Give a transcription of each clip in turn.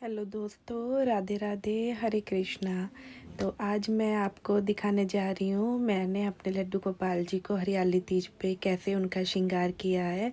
Hello दोस्तों, राधे राधे, हरे कृष्णा। तो आज मैं आपको दिखाने जा रही हूँ मैंने अपने लड्डू गोपाल जी को हरियाली तीज पे कैसे उनका श्रृंगार किया है।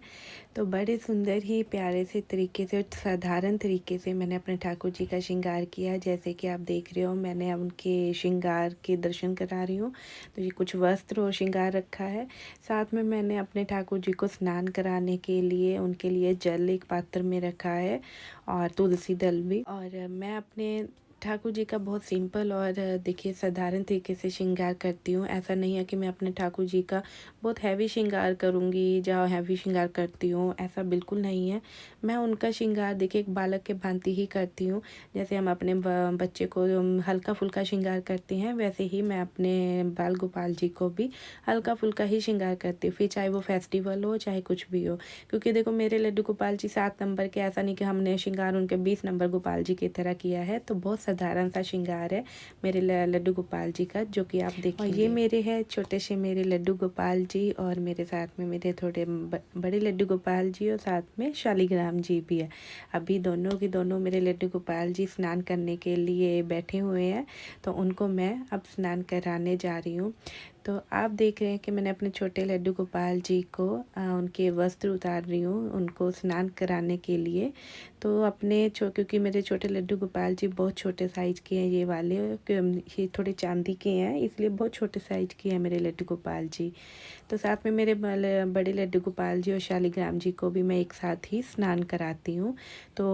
तो बड़े सुंदर ही प्यारे से तरीके से और साधारण तरीके से मैंने अपने ठाकुर जी का श्रृंगार किया। जैसे कि आप देख रहे हो, मैंने उनके श्रृंगार के दर्शन करा रही हूँ। तो ये कुछ वस्त्र और श्रृंगार रखा है। साथ में मैंने अपने ठाकुर जी को स्नान कराने के लिए उनके लिए जल एक पात्र में रखा है और तुलसी दल भी। और मैं अपने ठाकुर जी का बहुत सिंपल और देखिए साधारण तरीके से श्रृंगार करती हूँ। ऐसा नहीं है कि मैं अपने ठाकुर जी का बहुत हैवी श्रृंगार करूँगी, जहाँ हैवी श्रृंगार करती हूँ, ऐसा बिल्कुल नहीं है। मैं उनका श्रृंगार देखिए एक बालक के भांति ही करती हूँ। जैसे हम अपने बच्चे को हल्का फुल्का श्रृंगार करते हैं, वैसे ही मैं अपने बाल गोपाल जी को भी हल्का फुल्का ही श्रृंगार करती हूँ, फिर चाहे वो फेस्टिवल हो चाहे कुछ भी हो। क्योंकि देखो मेरे लड्डू गोपाल जी 7 नंबर के, ऐसा नहीं कि हमने श्रृंगार उनके 20 नंबर गोपाल जी की तरह किया है। तो बहुत साधारण सा श्रृंगार है मेरे लड्डू गोपाल जी का, जो कि आप देखेंगे। और ये मेरे हैं छोटे से मेरे लड्डू गोपाल जी, और मेरे साथ में मेरे थोड़े बड़े लड्डू गोपाल जी, और साथ में शालिग्राम जी भी है। अभी दोनों की दोनों मेरे लड्डू गोपाल जी स्नान करने के लिए बैठे हुए हैं, तो उनको मैं अब स्नान कराने जा रही हूँ। तो आप देख रहे हैं कि मैंने अपने छोटे लड्डू गोपाल जी को उनके वस्त्र उतार रही हूँ उनको स्नान कराने के लिए। तो अपने क्योंकि मेरे छोटे लड्डू गोपाल जी बहुत छोटे साइज़ के हैं, ये वाले ये थोड़े चांदी के हैं, इसलिए बहुत छोटे साइज़ के हैं मेरे लड्डू गोपाल जी। तो साथ में मेरे बड़े लड्डू गोपाल जी और शालिग्राम जी को भी मैं एक साथ ही स्नान कराती हूँ। तो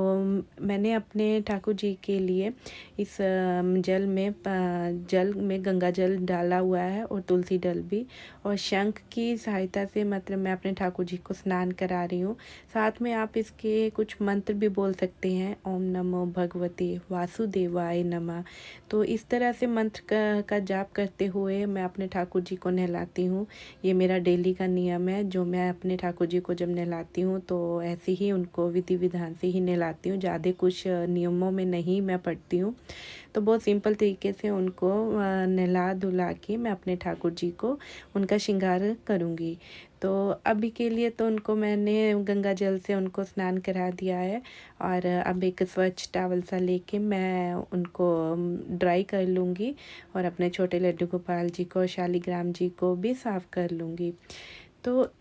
मैंने अपने ठाकुर जी के लिए इस जल में गंगा जल डाला हुआ है और तुलसी दल भी, और शंख की सहायता से मतलब मैं अपने ठाकुर जी को स्नान करा रही हूँ। साथ में आप इसके कुछ मंत्र भी बोल सकते हैं, ओम नमो भगवते वासुदेवाय नमः। तो इस तरह से मंत्र का जाप करते हुए मैं अपने ठाकुर जी को नहलाती हूँ। ये मेरा डेली का नियम है, जो मैं अपने ठाकुर जी को जब नहलाती हूँ तो ऐसे ही उनको विधि विधान से ही नहलाती हूँ, ज़्यादा कुछ नियमों में नहीं मैं पढ़ती हूँ। तो बहुत सिंपल तरीके से उनको नहला धुला के मैं अपने ठाकुर जी को उनका श्रृंगार करूँगी। तो अभी के लिए तो उनको मैंने गंगा जल से उनको स्नान करा दिया है, और अब एक स्वच्छ टॉवल सा लेके मैं उनको ड्राई कर लूँगी, और अपने छोटे लड्डू गोपाल जी को शालिग्राम जी को भी साफ़ कर लूँगी। तो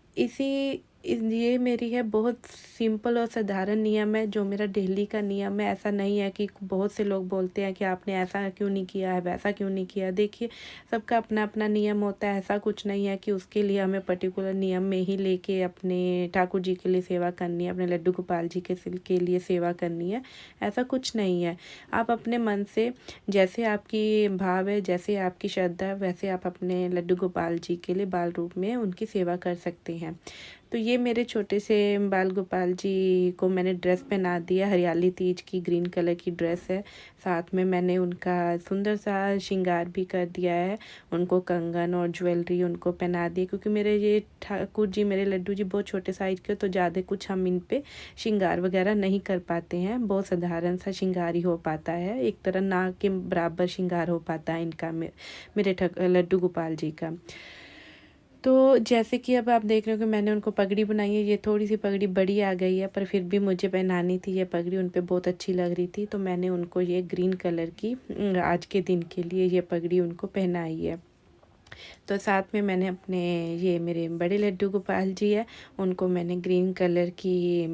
ये मेरी है बहुत सिंपल और साधारण नियम है, जो मेरा डेली का नियम है। ऐसा नहीं है कि बहुत से लोग बोलते हैं कि आपने ऐसा क्यों नहीं किया है, वैसा क्यों नहीं किया। देखिए सबका अपना अपना नियम होता है, ऐसा कुछ नहीं है कि उसके लिए हमें पर्टिकुलर नियम में ही लेके अपने ठाकुर जी के लिए सेवा करनी है, अपने लड्डू गोपाल जी के लिए सेवा करनी है, ऐसा कुछ नहीं है। आप अपने मन से जैसे आपकी भाव है, जैसे आपकी श्रद्धा है, वैसे आप अपने लड्डू गोपाल जी के लिए बाल रूप में उनकी सेवा कर सकते हैं। तो ये मेरे छोटे से बाल गोपाल जी को मैंने ड्रेस पहना दिया, हरियाली तीज की ग्रीन कलर की ड्रेस है। साथ में मैंने उनका सुंदर सा श्रृंगार भी कर दिया है, उनको कंगन और ज्वेलरी उनको पहना दी, क्योंकि मेरे ये ठाकुर जी मेरे लड्डू जी बहुत छोटे साइज़ के, तो ज़्यादा कुछ हम इन पे श्रृंगार वगैरह नहीं कर पाते हैं। बहुत साधारण सा श्रृंगार ही हो पाता है, एक तरह नाक के बराबर श्रृंगार हो पाता है इनका मेरे लड्डू गोपाल जी का। तो जैसे कि अब आप देख रहे हो कि मैंने उनको पगड़ी बनाई है, ये थोड़ी सी पगड़ी बड़ी आ गई है, पर फिर भी मुझे पहनानी थी ये पगड़ी, उन पे बहुत अच्छी लग रही थी, तो मैंने उनको ये ग्रीन कलर की आज के दिन के लिए ये पगड़ी उनको पहनाई है। तो साथ में मैंने अपने ये मेरे बड़े लड्डू गोपाल जी है, उनको मैंने ग्रीन कलर की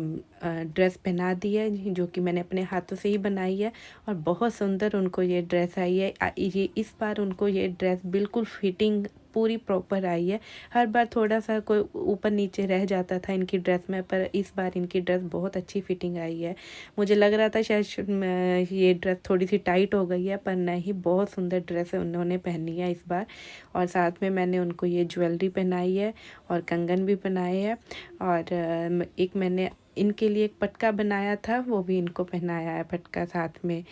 ड्रेस पहना दी है, जो कि मैंने अपने हाथों से ही बनाई है, और बहुत सुंदर उनको ये ड्रेस आई है। ये इस बार उनको ये ड्रेस बिल्कुल फिटिंग पूरी प्रॉपर आई है। हर बार थोड़ा सा कोई ऊपर नीचे रह जाता था इनकी ड्रेस में, पर इस बार इनकी ड्रेस बहुत अच्छी फिटिंग आई है। मुझे लग रहा था शायद ये ड्रेस थोड़ी सी टाइट हो गई है, पर नहीं, बहुत सुंदर ड्रेस है उन्होंने पहनी है इस बार। और साथ में मैंने उनको ये ज्वेलरी पहनाई है और कंगन भी पहनाए है, और एक मैंने इनके लिए एक पटका बनाया था, वो भी इनको पहनाया है पटका साथ में।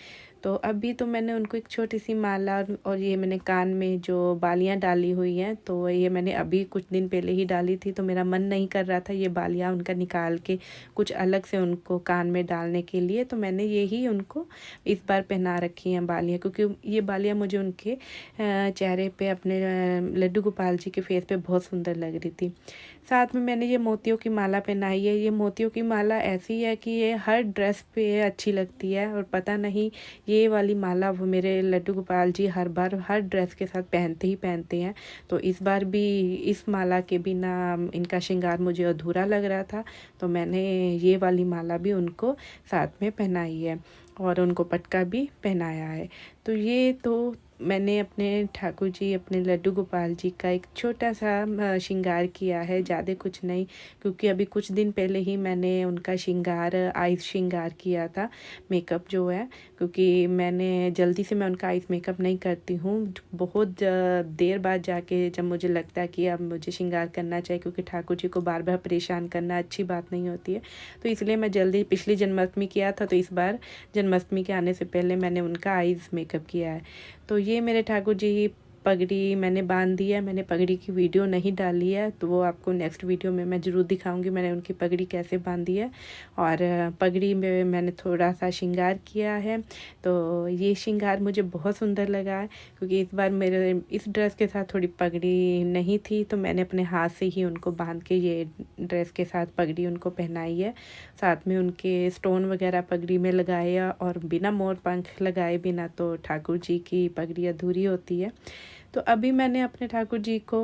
तो अभी तो मैंने उनको एक छोटी सी माला और ये मैंने कान में जो बालियाँ डाली हुई हैं, तो ये मैंने अभी कुछ दिन पहले ही डाली थी। तो मेरा मन नहीं कर रहा था ये बालियाँ उनका निकाल के कुछ अलग से उनको कान में डालने के लिए, तो मैंने यही उनको इस बार पहना रखी हैं बालियाँ, क्योंकि ये बालियाँ मुझे उनके चेहरे पे अपने लड्डू गोपाल जी के फेस पे बहुत सुंदर लग रही थी। साथ में मैंने ये मोतियों की माला पहनाई है। ये मोतियों की माला ऐसी है कि ये हर ड्रेस पे अच्छी लगती है, और पता नहीं ये वाली माला वो मेरे लड्डू गोपाल जी हर बार हर ड्रेस के साथ पहनते ही पहनते हैं। तो इस बार भी इस माला के बिना इनका श्रृंगार मुझे अधूरा लग रहा था, तो मैंने ये वाली माला भी उनको साथ में पहनाई है और उनको पटका भी पहनाया है। तो ये तो मैंने अपने ठाकुर जी, अपने लड्डू गोपाल जी का एक छोटा सा श्रृंगार किया है, ज़्यादा कुछ नहीं, क्योंकि अभी कुछ दिन पहले ही मैंने उनका श्रृंगार आइस श्रृंगार किया था, मेकअप जो है, क्योंकि मैंने जल्दी से मैं उनका आइस मेकअप नहीं करती हूँ। बहुत देर बाद जाके जब मुझे लगता है कि अब मुझे श्रृंगार करना चाहिए, क्योंकि ठाकुर जी को बार बार परेशान करना अच्छी बात नहीं होती है, तो इसलिए मैं जल्दी पिछली जन्माष्टमी किया था, तो इस बार जन्माष्टमी के आने से पहले मैंने उनका आइस मेकअप किया है। तो ये मेरे ठाकुर जी पगड़ी मैंने बांध दी है। मैंने पगड़ी की वीडियो नहीं डाली है, तो वो आपको नेक्स्ट वीडियो में मैं ज़रूर दिखाऊंगी मैंने उनकी पगड़ी कैसे बांधी है। और पगड़ी में मैंने थोड़ा सा श्रृंगार किया है। तो ये श्रृंगार मुझे बहुत सुंदर लगा है, क्योंकि इस बार मेरे इस ड्रेस के साथ थोड़ी पगड़ी नहीं थी, तो मैंने अपने हाथ से ही उनको बांध के ये ड्रेस के साथ पगड़ी उनको पहनाई है। साथ में उनके स्टोन वगैरह पगड़ी में लगाए, और बिना मोर पंख लगाए बिना तो ठाकुर जी की पगड़ी अधूरी होती है। तो अभी मैंने अपने ठाकुर जी को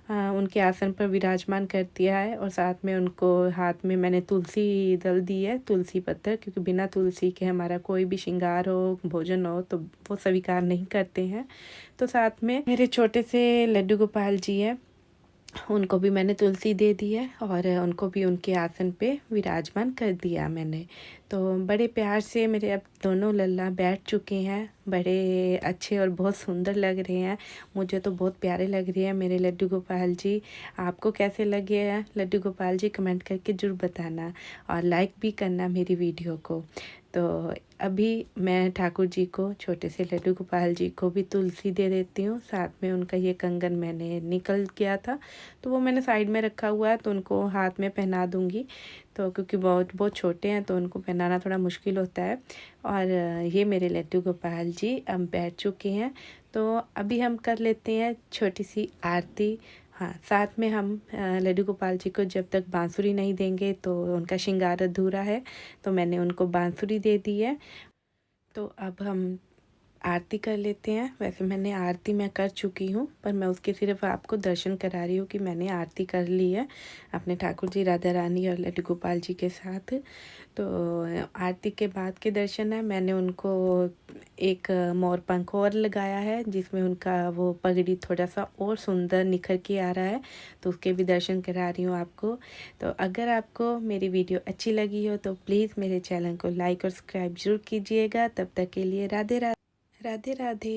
उनके आसन पर विराजमान कर दिया है, और साथ में उनको हाथ में मैंने तुलसी दल दी है, तुलसी पत्थर, क्योंकि बिना तुलसी के हमारा कोई भी श्रृंगार हो, भोजन हो, तो वो स्वीकार नहीं करते हैं। तो साथ में मेरे छोटे से लड्डू गोपाल जी हैं, उनको भी मैंने तुलसी दे दी है, और उनको भी उनके आसन पे विराजमान कर दिया मैंने। तो बड़े प्यार से मेरे अब दोनों लल्ला बैठ चुके हैं, बड़े अच्छे और बहुत सुंदर लग रहे हैं। मुझे तो बहुत प्यारे लग रहे हैं मेरे लड्डू गोपाल जी। आपको कैसे लगे हैं लड्डू गोपाल जी, कमेंट करके ज़रूर बताना, और लाइक भी करना मेरी वीडियो को। तो अभी मैं ठाकुर जी को, छोटे से लड्डू गोपाल जी को भी तुलसी दे देती हूँ। साथ में उनका ये कंगन मैंने निकल गया था, तो वो मैंने साइड में रखा हुआ है, तो उनको हाथ में पहना दूँगी। तो क्योंकि बहुत बहुत छोटे हैं, तो उनको पहनाना थोड़ा मुश्किल होता है। और ये मेरे लड्डू गोपाल जी अब बैठ चुके हैं। तो अभी हम कर लेते हैं छोटी सी आरती। हाँ, साथ में हम लड्डू गोपाल जी को जब तक बांसुरी नहीं देंगे तो उनका श्रृंगार अधूरा है, तो मैंने उनको बांसुरी दे दी है। तो अब हम आरती कर लेते हैं। वैसे मैंने आरती मैं कर चुकी हूँ, पर मैं उसके सिर्फ आपको दर्शन करा रही हूँ कि मैंने आरती कर ली है अपने ठाकुर जी, राधा रानी और लड्डू गोपाल जी के साथ। तो आरती के बाद के दर्शन है, मैंने उनको एक मोर पंख और लगाया है, जिसमें उनका वो पगड़ी थोड़ा सा और सुंदर निखर के आ रहा है, तो उसके भी दर्शन करा रही हूँ आपको। तो अगर आपको मेरी वीडियो अच्छी लगी हो तो प्लीज़ मेरे चैनल को लाइक और सब्सक्राइब जरूर कीजिएगा। तब तक के लिए राधे राधे, राधे राधे।